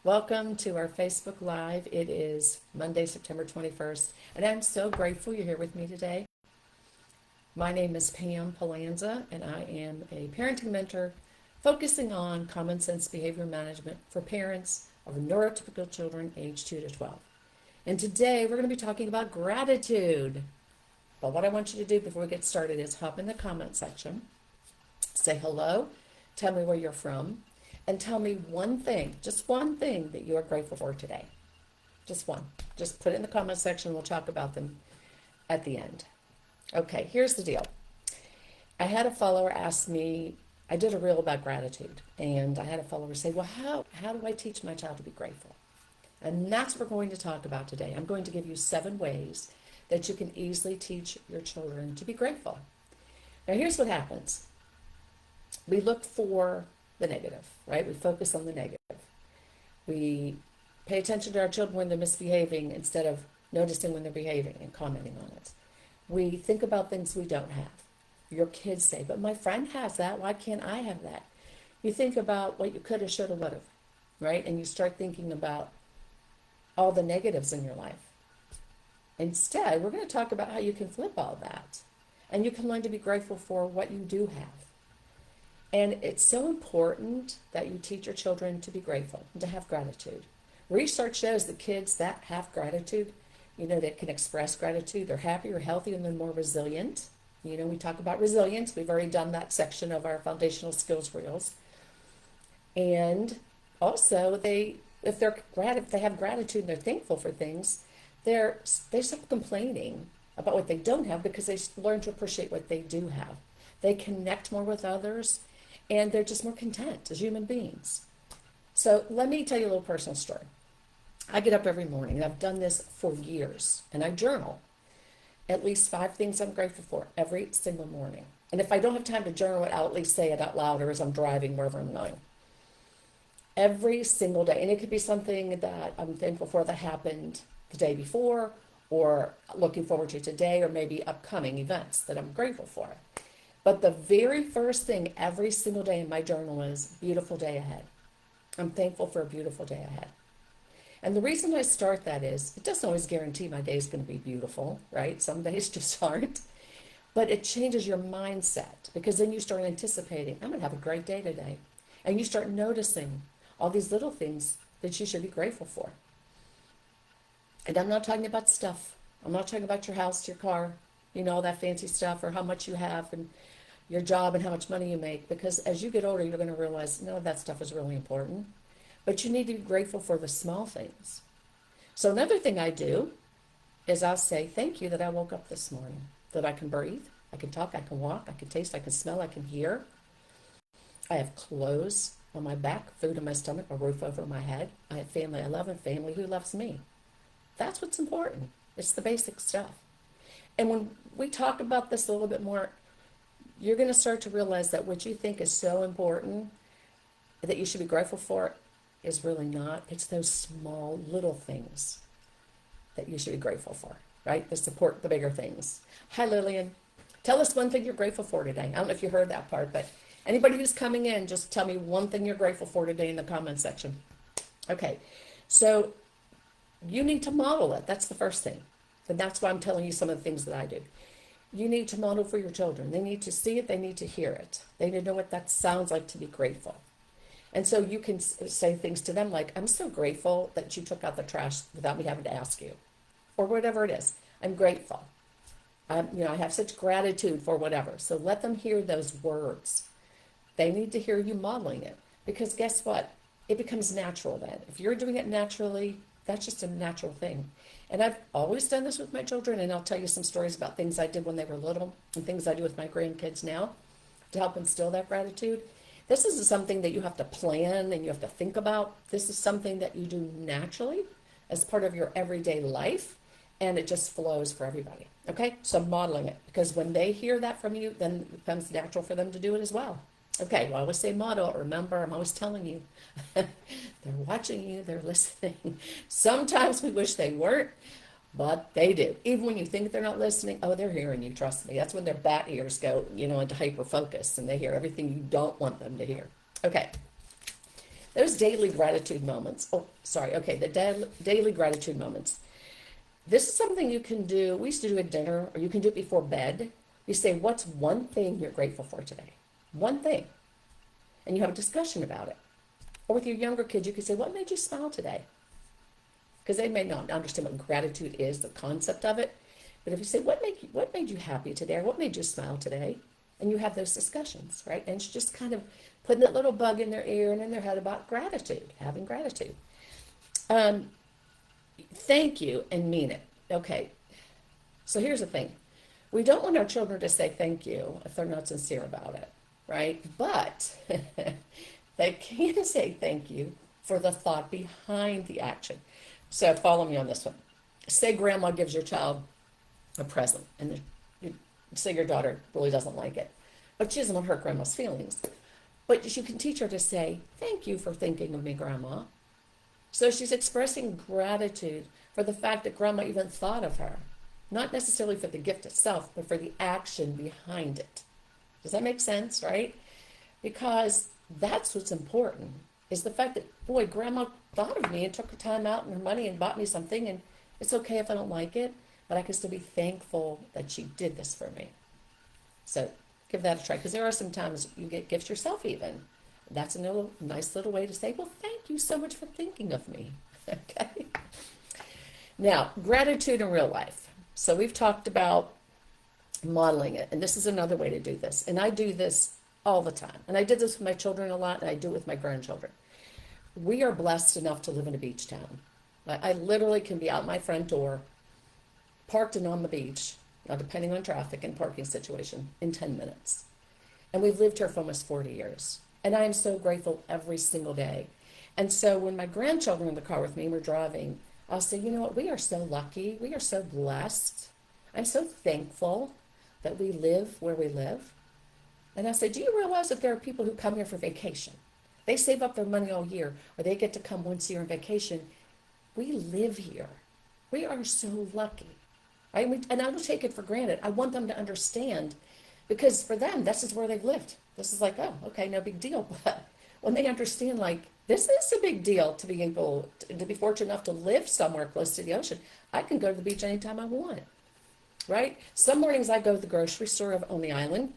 Welcome to our Facebook Live. It is Monday, September 21st, and I'm so grateful you're here with me today. My name is Pam Palanza, and I am a parenting mentor focusing on common sense behavior management for parents of neurotypical children aged 2 to 12. And today we're going to be talking about gratitude. But what I want you to do before we get started is hop in the comment section, say hello, tell me where you're from, and tell me one thing, just one thing that you are grateful for today. Just one. Just put it in the comment section. We'll talk about them at the end. Okay, here's the deal. I had a follower ask me, I did a reel about gratitude, and I had a follower say, well, how do I teach my child to be grateful? And that's what we're going to talk about today. I'm going to give you 7 ways that you can easily teach your children to be grateful. Now, here's what happens. We look for the negative, right? We focus on the negative. We pay attention to our children when they're misbehaving instead of noticing when they're behaving and commenting on it. We think about things we don't have. Your kids say, but my friend has that. Why can't I have that? You think about what you could have, should have, would have, right? And you start thinking about all the negatives in your life. Instead, we're going to talk about how you can flip all that. And you can learn to be grateful for what you do have. And it's so important that you teach your children to be grateful and to have gratitude. Research shows that kids that have gratitude, that can express gratitude, they're happier, healthier, and they're more resilient. We talk about resilience. We've already done that section of our foundational skills reels. And also, if they have gratitude and they're thankful for things, they stop complaining about what they don't have because they learn to appreciate what they do have. They connect more with others, and they're just more content as human beings. So let me tell you a little personal story. I get up every morning, and I've done this for years, and I journal at least 5 things I'm grateful for every single morning. And if I don't have time to journal it, I'll at least say it out loud or as I'm driving wherever I'm going. Every single day. And it could be something that I'm thankful for that happened the day before, or looking forward to today, or maybe upcoming events that I'm grateful for. But the very first thing every single day in my journal is beautiful day ahead. I'm thankful for a beautiful day ahead. And the reason I start that is it doesn't always guarantee my day is going to be beautiful, right? Some days just aren't. But it changes your mindset because then you start anticipating, I'm going to have a great day today. And you start noticing all these little things that you should be grateful for. And I'm not talking about stuff. I'm not talking about your house, your car, all that fancy stuff, or how much you have and your job and how much money you make. Because as you get older, you're going to realize none of that stuff is really important. But you need to be grateful for the small things. So another thing I do is I'll say, thank you that I woke up this morning, that I can breathe, I can talk, I can walk, I can taste, I can smell, I can hear. I have clothes on my back, food in my stomach, a roof over my head. I have family I love and family who loves me. That's what's important. It's the basic stuff. And when we talk about this a little bit more, you're going to start to realize that what you think is so important that you should be grateful for is really not. It's those small little things that you should be grateful for, right? That support the bigger things. Hi, Lillian. Tell us one thing you're grateful for today. I don't know if you heard that part, but anybody who's coming in, just tell me one thing you're grateful for today in the comment section. Okay, so you need to model it. That's the first thing. And that's why I'm telling you some of the things that I do. You need to model for your children. They need to see it. They need to hear it. They need to know what that sounds like to be grateful. And so you can say things to them like, I'm so grateful that you took out the trash without me having to ask you. Or whatever it is. I'm grateful. I have such gratitude for whatever. So let them hear those words. They need to hear you modeling it. Because guess what? It becomes natural then. If you're doing it naturally, that's just a natural thing. And I've always done this with my children, and I'll tell you some stories about things I did when they were little and things I do with my grandkids now to help instill that gratitude. This isn't something that you have to plan and you have to think about. This is something that you do naturally as part of your everyday life, and it just flows for everybody. Okay? So modeling it, because when they hear that from you, then it becomes natural for them to do it as well. Okay, well, I always say model. Remember, I'm always telling you. They're watching you. They're listening. Sometimes we wish they weren't, but they do. Even when you think they're not listening, oh, they're hearing you. Trust me. That's when their bat ears go, into hyper focus, and they hear everything you don't want them to hear. Okay. Those daily gratitude moments. Oh, sorry. Okay, the daily gratitude moments. This is something you can do. We used to do at dinner, or you can do it before bed. You say, what's one thing you're grateful for today? One thing. And you have a discussion about it. Or with your younger kids, you could say, what made you smile today? Because they may not understand what gratitude is, the concept of it. But if you say, what made you happy today? Or what made you smile today? And you have those discussions, right? And it's just kind of putting that little bug in their ear and in their head about gratitude, having gratitude. Thank you and mean it. Okay, so here's the thing. We don't want our children to say thank you if they're not sincere about it, right? But they can say thank you for the thought behind the action. So follow me on this one. Say grandma gives your child a present, and you say your daughter really doesn't like it, but she doesn't want to hurt grandma's feelings. But you can teach her to say, thank you for thinking of me, grandma. So she's expressing gratitude for the fact that grandma even thought of her. Not necessarily for the gift itself, but for the action behind it. Does that make sense, right? Because that's what's important, is the fact that, boy, grandma thought of me and took her time out and her money and bought me something, and it's okay if I don't like it, but I can still be thankful that she did this for me. So give that a try, because there are some times you get gifts yourself even. That's a nice little way to say, well, thank you so much for thinking of me. Okay. Now, gratitude in real life. So we've talked about modeling it, and this is another way to do this. And I do this all the time. And I did this with my children a lot, and I do it with my grandchildren. We are blessed enough to live in a beach town. I literally can be out my front door, parked and on the beach, now depending on traffic and parking situation, in 10 minutes. And we've lived here for almost 40 years. And I am so grateful every single day. And so when my grandchildren are in the car with me and we're driving, I'll say, you know what, we are so lucky. We are so blessed. I'm so thankful that we live where we live. And I say, do you realize that there are people who come here for vacation? They save up their money all year, or they get to come once a year on vacation. We live here. We are so lucky. Right? And I don't take it for granted. I want them to understand, because for them, this is where they've lived. This is like, oh, okay, no big deal. But when they understand, like, this is a big deal to be able to be fortunate enough to live somewhere close to the ocean. I can go to the beach anytime I want, right? Some mornings I go to the grocery store on the island,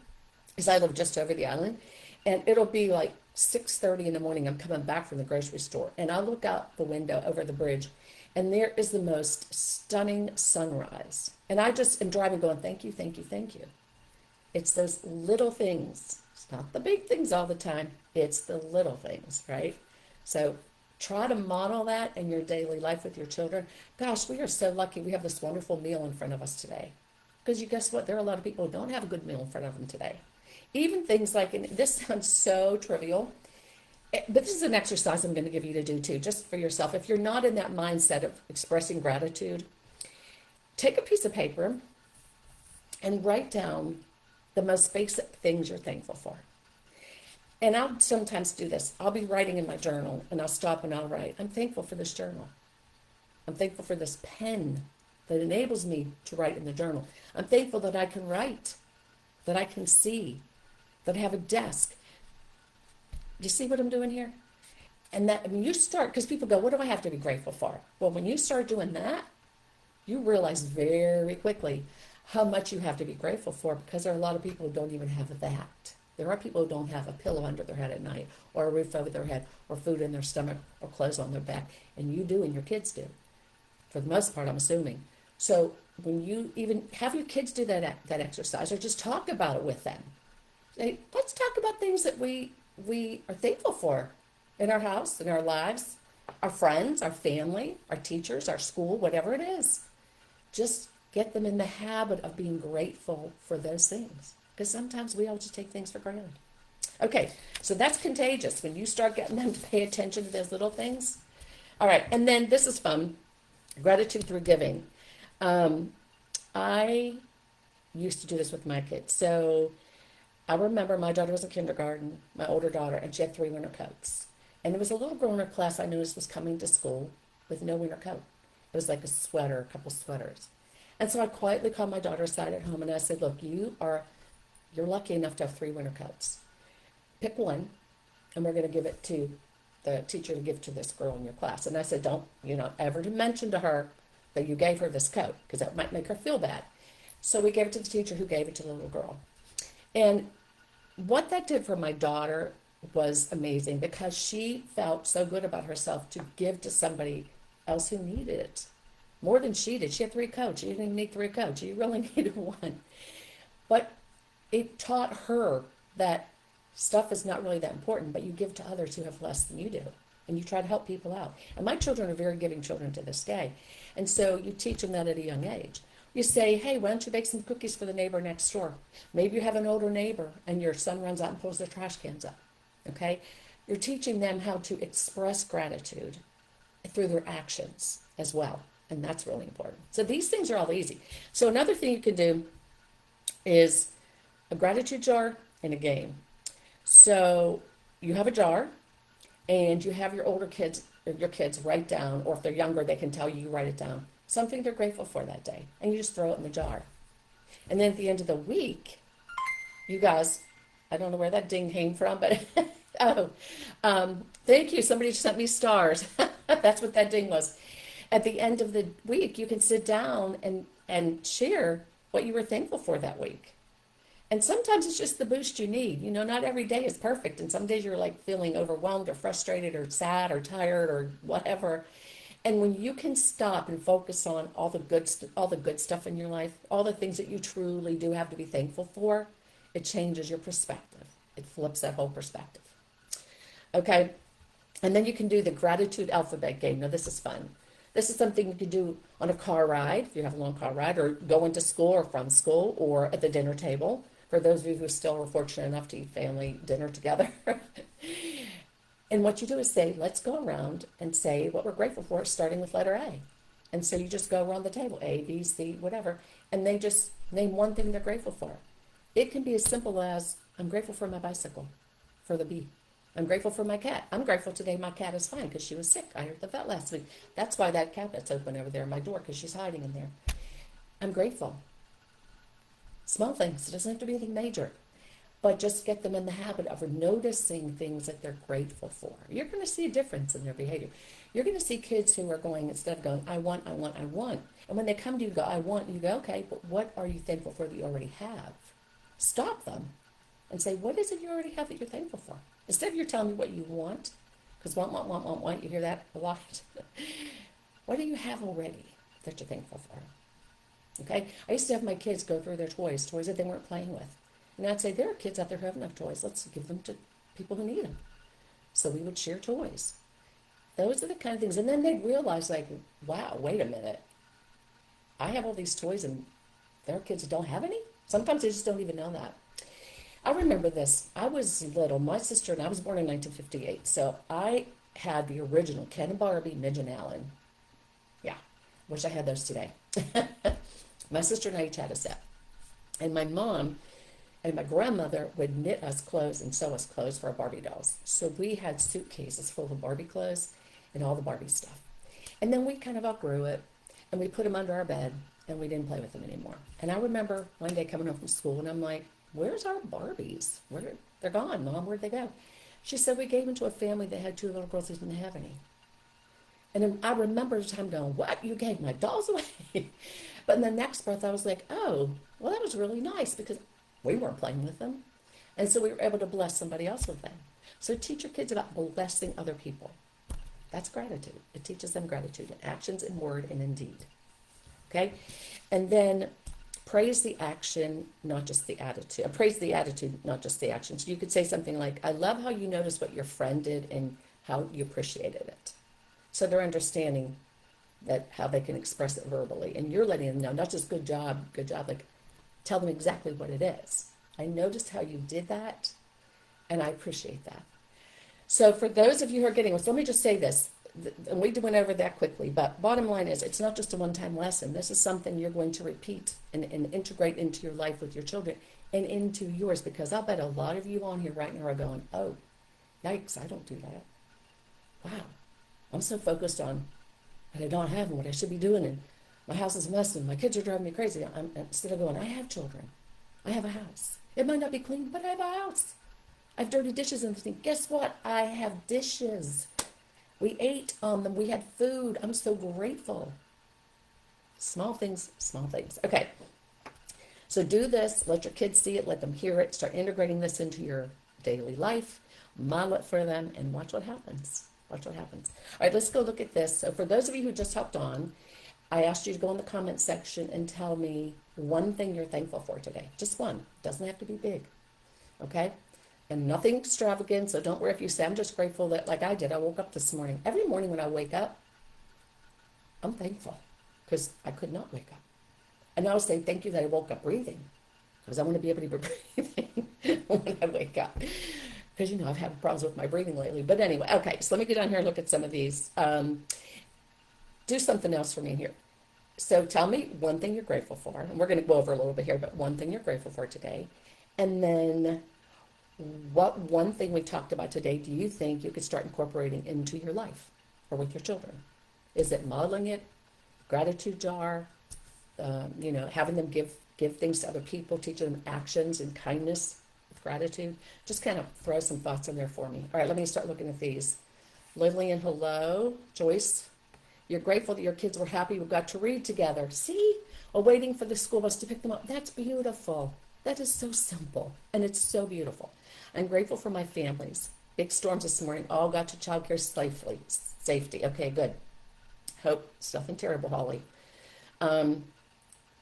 because I live just over the island, and it'll be like 6:30 in the morning. I'm coming back from the grocery store, and I look out the window over the bridge, and there is the most stunning sunrise. And I just am driving going, thank you, thank you, thank you. It's those little things. It's not the big things all the time. It's the little things, right? So try to model that in your daily life with your children. Gosh, we are so lucky we have this wonderful meal in front of us today. Because you guess what? There are a lot of people who don't have a good meal in front of them today. Even things like, and this sounds so trivial, but this is an exercise I'm going to give you to do too, just for yourself. If you're not in that mindset of expressing gratitude, take a piece of paper and write down the most basic things you're thankful for. And I'll sometimes do this. I'll be writing in my journal, and I'll stop and I'll write, I'm thankful for this journal. I'm thankful for this pen that enables me to write in the journal. I'm thankful that I can write, that I can see, that I have a desk. Do you see what I'm doing here? And that when you start, because people go, what do I have to be grateful for? Well, when you start doing that, you realize very quickly how much you have to be grateful for, because there are a lot of people who don't even have that. There are people who don't have a pillow under their head at night, or a roof over their head, or food in their stomach, or clothes on their back. And you do, and your kids do. For the most part, I'm assuming. So when you even have your kids do that exercise, or just talk about it with them. Say, let's talk about things that we are thankful for in our house, in our lives, our friends, our family, our teachers, our school, whatever it is. Just get them in the habit of being grateful for those things. Because sometimes we all just take things for granted. Okay, so that's contagious when you start getting them to pay attention to those little things. All right, and then this is fun. Gratitude through giving. I used to do this with my kids. So I remember my daughter was in kindergarten, my older daughter, and she had 3 winter coats. And there was a little girl in her class I noticed was coming to school with no winter coat. It was like a sweater, a couple sweaters. And so I quietly called my daughter aside at home and I said, look, you're lucky enough to have 3 winter coats. Pick one, and we're going to give it to the teacher to give to this girl in your class. And I said, don't, ever to mention to her that you gave her this coat because that might make her feel bad. So we gave it to the teacher who gave it to the little girl. And what that did for my daughter was amazing because she felt so good about herself to give to somebody else who needed it more than she did. She had 3 coats. She didn't even need 3 coats. She really needed one. But it taught her that stuff is not really that important, but you give to others who have less than you do. And you try to help people out. And my children are very giving children to this day. And so you teach them that at a young age. You say, hey, why don't you bake some cookies for the neighbor next door? Maybe you have an older neighbor and your son runs out and pulls their trash cans up. Okay? You're teaching them how to express gratitude through their actions as well. And that's really important. So these things are all easy. So another thing you can do is a gratitude jar and a game. So you have a jar and you have your older kids, or your kids write down, or if they're younger, they can tell you, you write it down, something they're grateful for that day. And you just throw it in the jar. And then at the end of the week, you guys, I don't know where that ding came from, but thank you. Somebody just sent me stars. That's what that ding was. At the end of the week, you can sit down and share what you were thankful for that week. And sometimes it's just the boost you need. Not every day is perfect. And some days you're like feeling overwhelmed or frustrated or sad or tired or whatever. And when you can stop and focus on all the good stuff in your life, all the things that you truly do have to be thankful for, it changes your perspective. It flips that whole perspective. Okay. And then you can do the gratitude alphabet game. Now this is fun. This is something you could do on a car ride, if you have a long car ride, or going to school or from school, or at the dinner table, for those of you who still are fortunate enough to eat family dinner together. And what you do is say, let's go around and say what we're grateful for, starting with letter A. And so you just go around the table, A, B, C, whatever, and they just name one thing they're grateful for. It can be as simple as, I'm grateful for my bicycle, for the B. I'm grateful for my cat. I'm grateful today my cat is fine because she was sick. I heard the vet last week. That's why that cabinet's open over there at my door, because she's hiding in there. I'm grateful. Small things. It doesn't have to be anything major. But just get them in the habit of noticing things that they're grateful for. You're going to see a difference in their behavior. You're going to see kids who are going, instead of going, I want, I want, I want. And when they come to you, go, I want, you go, okay, but what are you thankful for that you already have? Stop them and say, what is it you already have that you're thankful for? Instead of you telling me what you want, because want, you hear that a lot. What do you have already that you're thankful for? Okay? I used to have my kids go through their toys that they weren't playing with. And I'd say, there are kids out there who have enough toys. Let's give them to people who need them. So we would share toys. Those are the kind of things. And then they'd realize, like, wow, wait a minute. I have all these toys and there are kids who don't have any? Sometimes they just don't even know that. I remember this. I was little. My sister and I was born in 1958. So I had the original Ken and Barbie, Midge and Allen. Yeah. Wish I had those today. My sister and I each had a set. And my mom and my grandmother would knit us clothes and sew us clothes for our Barbie dolls. So we had suitcases full of Barbie clothes and all the Barbie stuff. And then we kind of outgrew it and we put them under our bed and we didn't play with them anymore. And I remember one day coming home from school and I'm like, where's our Barbies? They're gone, Mom. Where'd they go? She said, we gave them to a family that had 2 little girls who didn't have any. And then I remember the time going, what? You gave my dolls away? But in the next breath, I was like, oh, well, that was really nice because we weren't playing with them. And so we were able to bless somebody else with them. So teach your kids about blessing other people. That's gratitude. It teaches them gratitude in actions, in word, and in deed. Okay? And then praise the action, not just the attitude. Praise the attitude, not just the action. So you could say something like, I love how you noticed what your friend did and how you appreciated it. So they're understanding that how they can express it verbally. And you're letting them know, not just good job, like tell them exactly what it is. I noticed how you did that, and I appreciate that. So for those of you who are getting this, let me just say this, and we went over that quickly, but bottom line is it's not just a one-time lesson. This is something you're going to repeat and integrate into your life with your children and into yours, because I'll bet a lot of you on here right now are going, oh, yikes, I don't do that. Wow, I'm so focused on what I don't have and what I should be doing, and my house is a mess and my kids are driving me crazy. Instead of going, I have children, I have a house. It might not be clean, but I have a house. I have dirty dishes in the sink. Guess what? I have dishes. We ate on them. We had food. I'm so grateful. Small things, small things. Okay. So do this. Let your kids see it. Let them hear it. Start integrating this into your daily life. Model it for them and watch what happens. Watch what happens. All right, let's go look at this. So for those of you who just hopped on, I asked you to go in the comment section and tell me one thing you're thankful for today. Just one. It doesn't have to be big. Okay? And nothing extravagant. So don't worry if you say, I'm just grateful that, like I did, I woke up this morning. Every morning when I wake up, I'm thankful because I could not wake up. And I always say, thank you that I woke up breathing because I want to be able to be breathing when I wake up. Because, you know, I've had problems with my breathing lately. But anyway, okay, so let me get down here and look at some of these. Do something else for me here. So tell me one thing you're grateful for. And we're going to go over a little bit here, but one thing you're grateful for today. And then what one thing we talked about today do you think you could start incorporating into your life or with your children? Is it modeling it, gratitude jar, you know, having them give things to other people, teaching them actions and kindness with gratitude? Just kind of throw some thoughts in there for me. All right, let me start looking at these. Lillian, hello. Joyce, you're grateful that your kids were happy we got to read together. See? Or waiting for the school bus to pick them up. That's beautiful. That is so simple, and it's so beautiful. I'm grateful for my families. Big storms this morning, all got to childcare safety. Okay, good. Hope it's nothing terrible, Holly.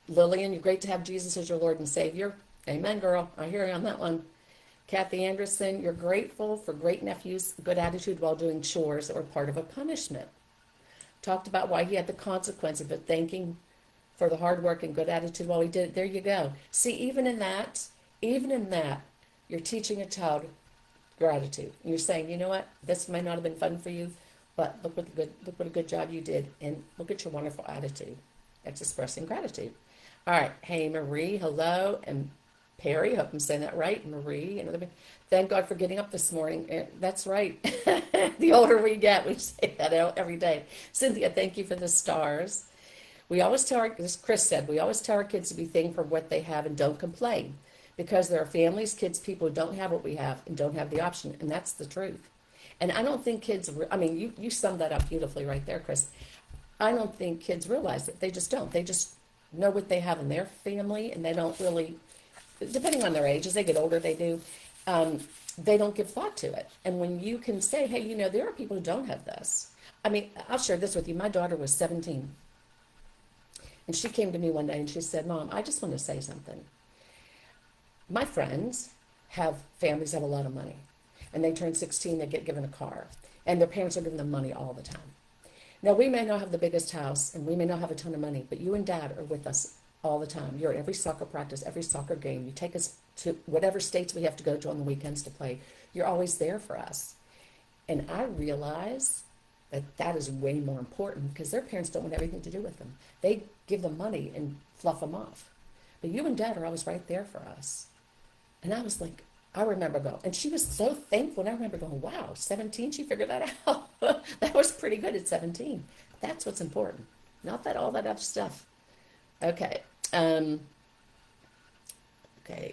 Lillian, you're great to have Jesus as your Lord and Savior. Amen, girl. I hear you on that one. Kathy Anderson, you're grateful for great nephews, good attitude while doing chores that were part of a punishment. Talked about why he had the consequences, but thanking for the hard work and good attitude while he did it. There you go. See, even in that, you're teaching a child gratitude. And you're saying, you know what, this might not have been fun for you, but look what a good job you did, and look at your wonderful attitude. That's expressing gratitude. All right. Hey, Marie, hello, and Perry, hope I'm saying that right. Marie, another. Thank God for getting up this morning. That's right. The older we get, we say that every day. Cynthia, thank you for the stars. We always tell as Chris said, we always tell our kids to be thankful for what they have and don't complain, because there are families, kids, people who don't have what we have and don't have the option, and that's the truth. And I don't think kids, I mean, you summed that up beautifully right there, Chris. I don't think kids realize it. They just don't. They just know what they have in their family, and they don't really, depending on their age, as they get older, they do. They don't give thought to it. And when you can say, hey, you know, there are people who don't have this. I mean, I'll share this with you. My daughter was 17. And she came to me one day and she said, Mom, I just want to say something. My friends have families that have a lot of money. And they turn 16, they get given a car. And their parents are giving them money all the time. Now, we may not have the biggest house and we may not have a ton of money, but you and Dad are with us all the time. You're at every soccer practice, every soccer game. You take us to whatever states we have to go to on the weekends to play. You're always there for us. And I realize that is way more important because their parents don't want everything to do with them. They give them money and fluff them off. But you and Dad are always right there for us. And I was like, I remember going, and she was so thankful. And I remember going, wow, 17, she figured that out. That was pretty good at 17. That's what's important. Not that all that other stuff. Okay. Okay.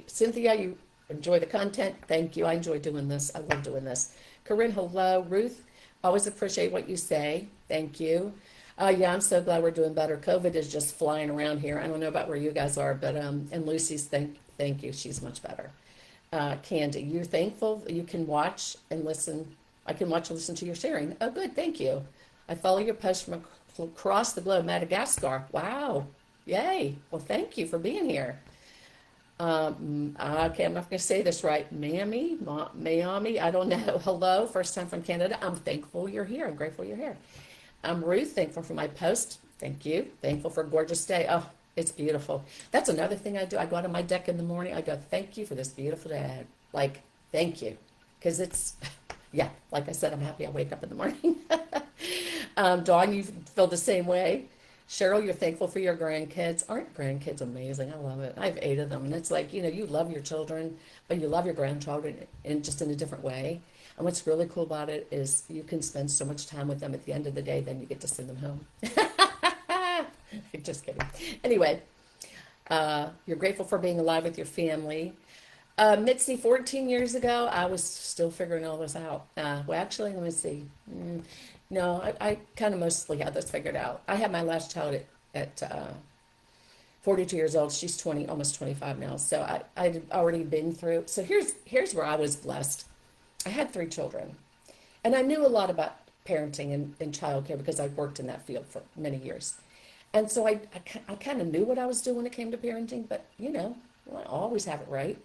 Cynthia, you enjoy the content. Thank you. I enjoy doing this. I love doing this. Corinne, hello. Ruth, always appreciate what you say. Thank you. Yeah, I'm so glad we're doing better. COVID is just flying around here. I don't know about where you guys are, but and Lucy's thank you. She's much better. Candy, you're thankful you can watch and listen. I can watch and listen to your sharing. Oh, good. Thank you. I follow your posts from across the globe, Madagascar. Wow. Yay. Well, thank you for being here. Okay, I'm not going to say this right. Miami, I don't know. Hello, first time from Canada. I'm thankful you're here. I'm grateful you're here. I'm Ruth, thankful for my post. Thank you. Thankful for a gorgeous day. Oh, it's beautiful. That's another thing I do. I go out on my deck in the morning. I go, thank you for this beautiful day. Like, thank you. Because it's, yeah, like I said, I'm happy I wake up in the morning. Dawn, you feel the same way. Cheryl, you're thankful for your grandkids. Aren't grandkids amazing? I love it. I have 8 of them. And it's like, you know, you love your children, but you love your grandchildren in just in a different way. And what's really cool about it is you can spend so much time with them at the end of the day, then you get to send them home. Just kidding. Anyway, you're grateful for being alive with your family. Mitzi, 14 years ago, I was still figuring all this out. Well, actually, let me see. No, I kind of mostly had this figured out. I had my last child at 42 years old. She's 20, almost 25 now. So I'd already been through. So here's where I was blessed. I had three children, and I knew a lot about parenting and childcare because I worked in that field for many years. And so I kind of knew what I was doing when it came to parenting, but well, I always have it right.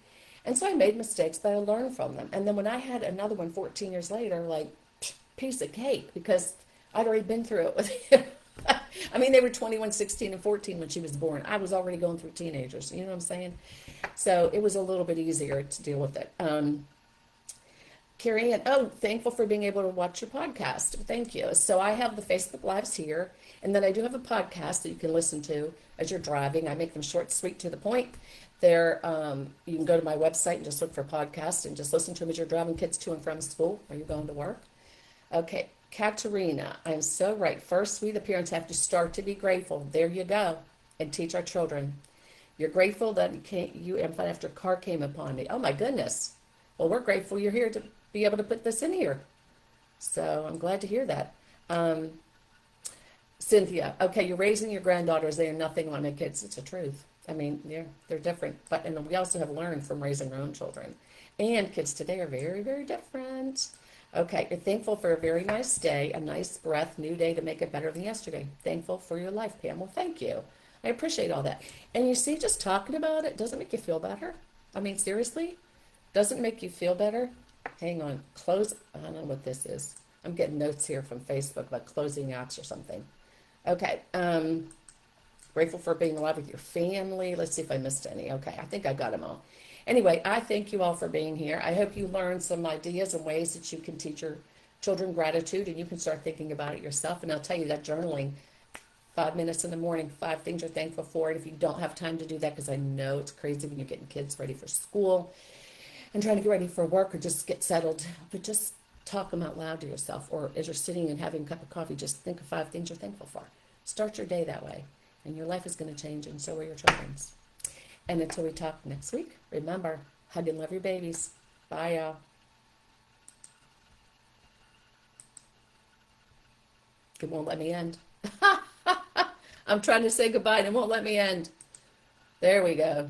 And so I made mistakes, but I learned from them. And then when I had another one 14 years later, like, piece of cake, because I'd already been through it with him. I mean, they were 21, 16, and 14 when she was born. I was already going through teenagers. You know what I'm saying? So it was a little bit easier to deal with it. Carrie Ann, oh, thankful for being able to watch your podcast. Thank you. So I have the Facebook Lives here, and then I do have a podcast that you can listen to as you're driving. I make them short, sweet, to the point. There, you can go to my website and just look for podcasts and just listen to them as you're driving kids to and from school or you're going to work. Okay, Katerina, I'm so right. First, we the parents have to start to be grateful. There you go, and teach our children. You're grateful that you and after a car came upon me. Oh my goodness. Well, we're grateful you're here to be able to put this in here. So I'm glad to hear that. Um, Cynthia, okay, you're raising your granddaughters. They are nothing like my kids. It's the truth. I mean, they're different, but and we also have learned from raising our own children. And kids today are very, very different. Okay, you're thankful for a very nice day, a nice breath, new day to make it better than yesterday. Thankful for your life, Pam. Well, thank you. I appreciate all that. And you see, just talking about it doesn't make you feel better. I mean, seriously, doesn't make you feel better. Hang on, close. I don't know what this is. I'm getting notes here from Facebook about closing apps or something. Okay, grateful for being alive with your family. Let's see if I missed any. Okay, I think I got them all. Anyway, I thank you all for being here. I hope you learned some ideas and ways that you can teach your children gratitude and you can start thinking about it yourself. And I'll tell you that journaling, 5 minutes in the morning, 5 things you're thankful for. And if you don't have time to do that, because I know it's crazy when you're getting kids ready for school and trying to get ready for work or just get settled, but just talk them out loud to yourself. Or as you're sitting and having a cup of coffee, just think of 5 things you're thankful for. Start your day that way, and your life is going to change, and so are your children's. And until we talk next week, remember, hug and love your babies. Bye, y'all. It won't let me end. I'm trying to say goodbye and it won't let me end. There we go.